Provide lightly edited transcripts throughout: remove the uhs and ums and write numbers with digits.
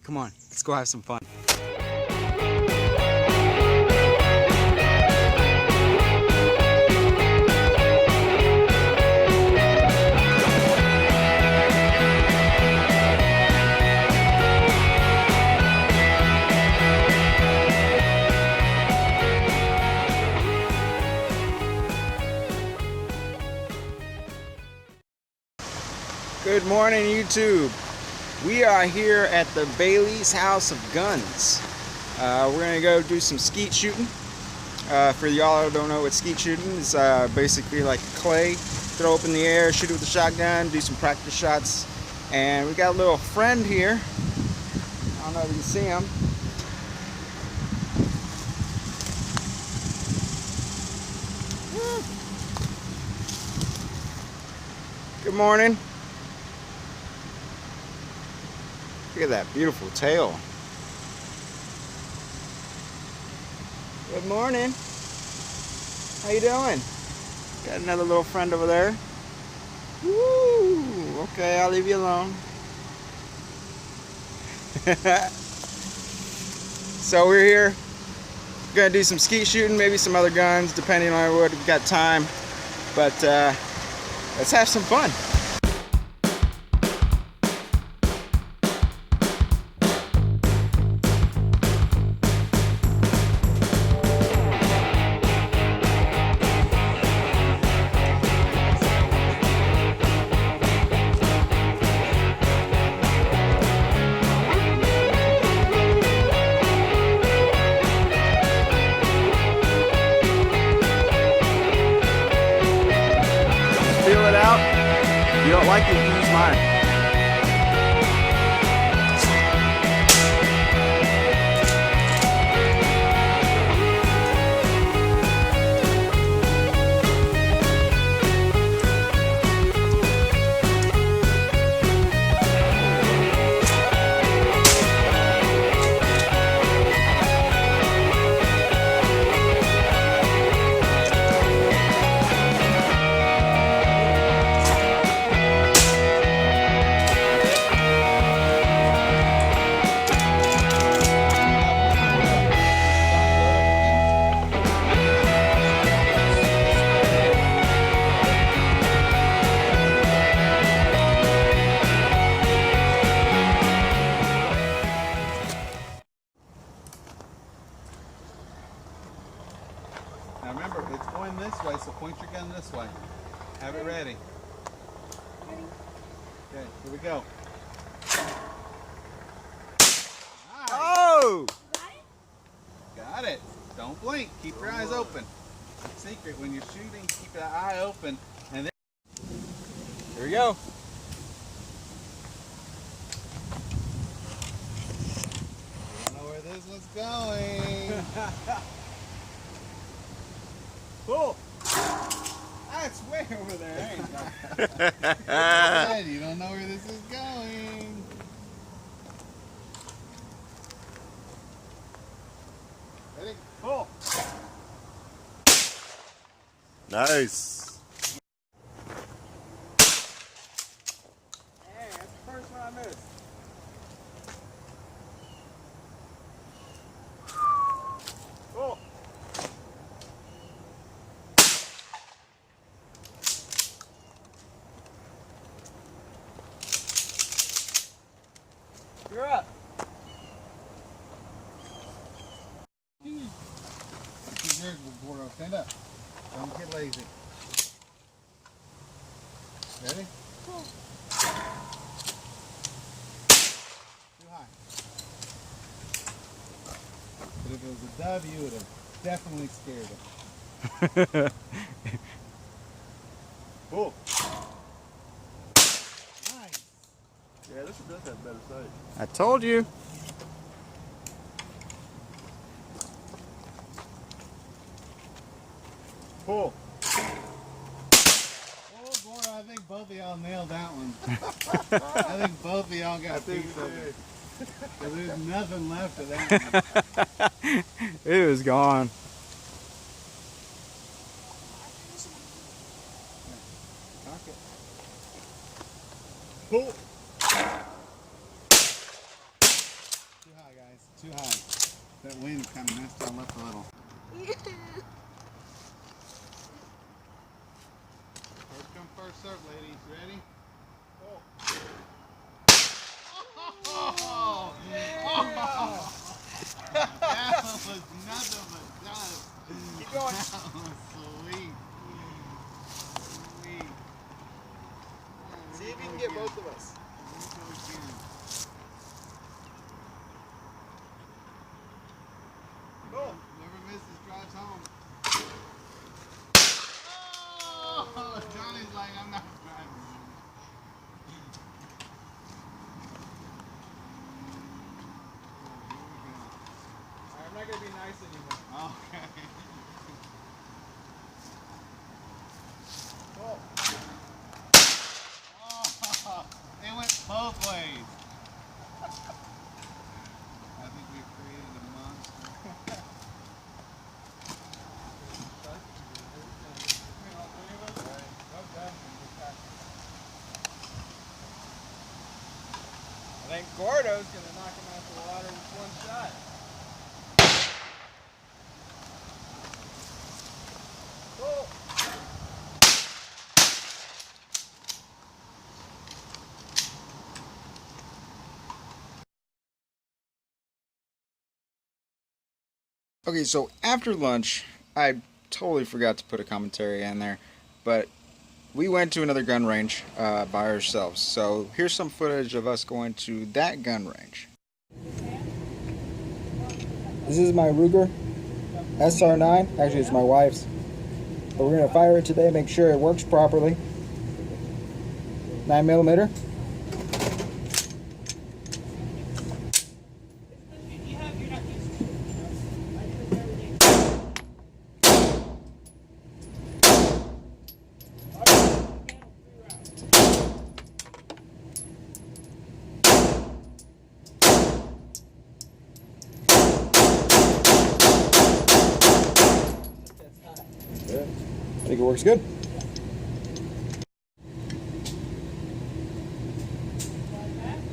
Come on, let's go have some fun. Good morning, YouTube. We are here at the Bailey's House of Guns. We're gonna go do some skeet shooting. For y'all who don't know what skeet shooting is, basically like clay, throw up in the air, shoot it with a shotgun, do some practice shots. And we got a little friend here. I don't know if you can see him. Good morning. Look at that beautiful tail. Good morning. How you doing? Got another little friend over there. Woo! Okay, I'll leave you alone. So we're here. Gonna do some skeet shooting, maybe some other guns, depending on what we've got time. But let's have some fun. Feel it out. If you don't like it, use mine. Now remember, it's going this way, so point your gun this way. Have it ready. Okay, here we go. Nice. Oh! Got it. Don't blink. Keep your eyes open. Secret, when you're shooting, keep your eye open. And then Here we go. I don't know where this one's going. Cool. That's way over there, ain't it? You don't know where this is going. Ready? Cool. Nice. Hey, that's the first one I missed. Cool. You're up. This is yours, Gordo. Stand up. Don't get lazy. Ready? Cool. Too high. But if it was a dove, you would have definitely scared it. Cool. Nice. Yeah, this does have better sight. I told you. Cool. Oh, Gordo, I think both of y'all nailed that one. I think both of y'all got a piece of it. There's nothing left of that one. It was gone. Cock it. Cool. high, guys. Too high. That wind kind of messed our lip a little. First come, first serve, ladies. Ready? Oh. Oh. That was nothing but dust. Keep going. That was sweet. Sweet. See if you can get both of us. Whoever misses drives home. Oh, Johnny's like, I'm not driving. I'm not gonna be nice anymore. Okay. Oh. Oh, it went both ways. I think we created a monster. I think Gordo's gonna knock him out the water with one shot. Oh. Okay, so after lunch, I totally forgot to put a commentary in there, but we went to another gun range by ourselves. So here's some footage of us going to that gun range. This is my Ruger SR9. Actually, it's my wife's. But we're going to fire it today, make sure it works properly. 9mm. I think it works good.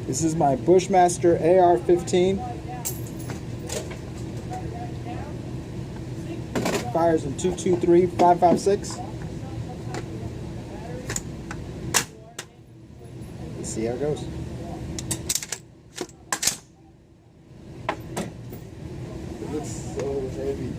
This is my Bushmaster AR-15. Fires in 223, 5.56. Let's see how it goes. It looks so heavy.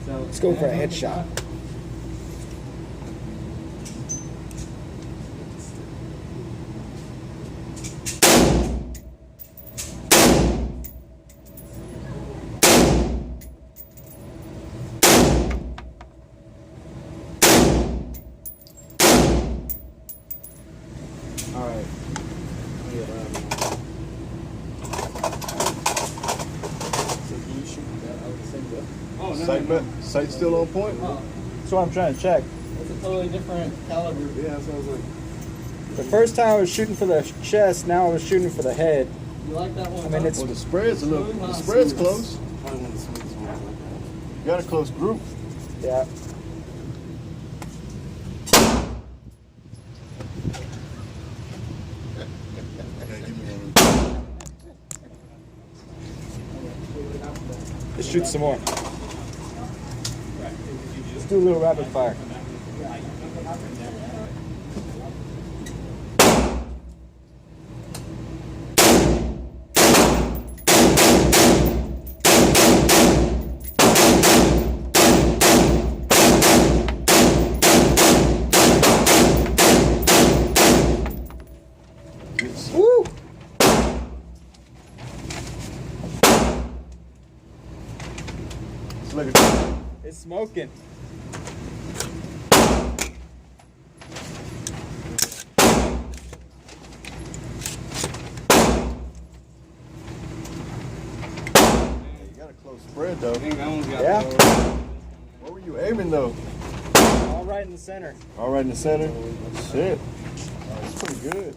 Let's go for a headshot. All right. Sight still on point? That's what I'm trying to check. It's a totally different caliber. Yeah, that sounds like. The first time I was shooting for the chest, now I was shooting for the head. You like that one? I mean, it's Well, the spread's a little. The spread's close. You got a close group. yeah. Let's shoot some more. Let's do a little rapid fire. Woo! It's smoking. You got a close spread though. Yeah. Where were you aiming though? All right in the center. All right in the center. Shit. That's pretty good.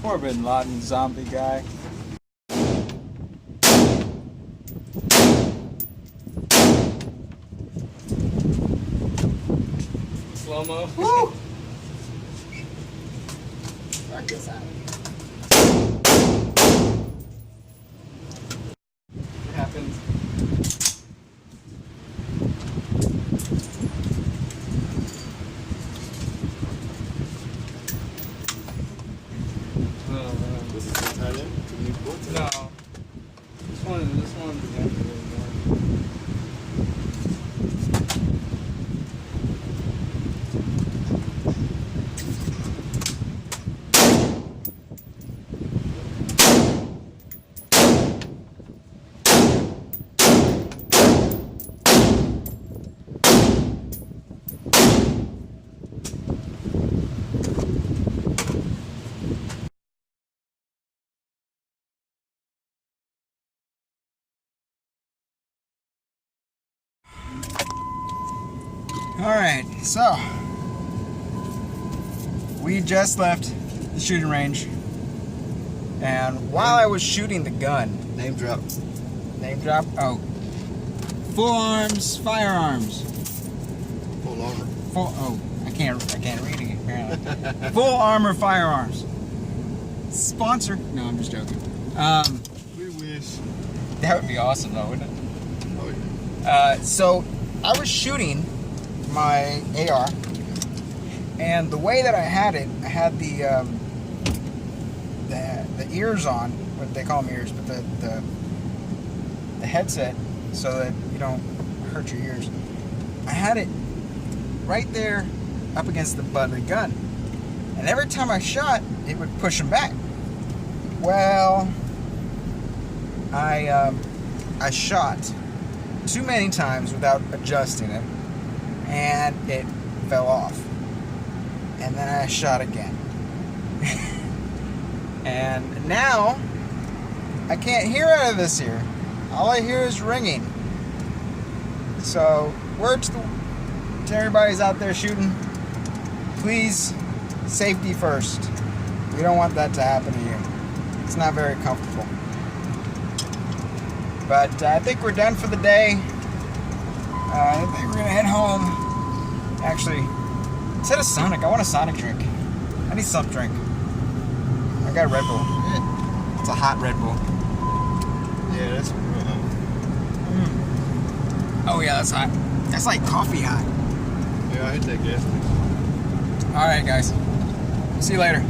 Poor Bin Laden zombie guy. Slow-mo. Woo! Check this out. It happens. This is the tight end. Too many bolts. No. This one's against it more. Alright, so we just left the shooting range, and while I was shooting the gun, Name drop. name drop, oh, full arms, firearms, Full armor. I can't read it apparently. Full armor firearms. Sponsor? No, I'm just joking. We wish. That would be awesome though, wouldn't it? Oh yeah. So I was shooting my AR, and the way that I had it, I had the ears on, what they call them ears, but the headset, so that you don't hurt your ears. I had it right there up against the butt of the gun, and every time I shot, it would push them back. Well, I shot too many times without adjusting it, and it fell off. And then I shot again. And now I can't hear out of this ear. All I hear is ringing. So, words to everybody's out there shooting, please, safety first. We don't want that to happen to you. It's not very comfortable. But I think we're done for the day. I think we're gonna head home. Actually, instead of Sonic, I want a Sonic drink. I need some drink. I got a Red Bull. It's a hot Red Bull. Yeah, that's real hot. Oh yeah, that's hot. That's like coffee hot. Yeah, I hit that gas station. All right, guys. See you later.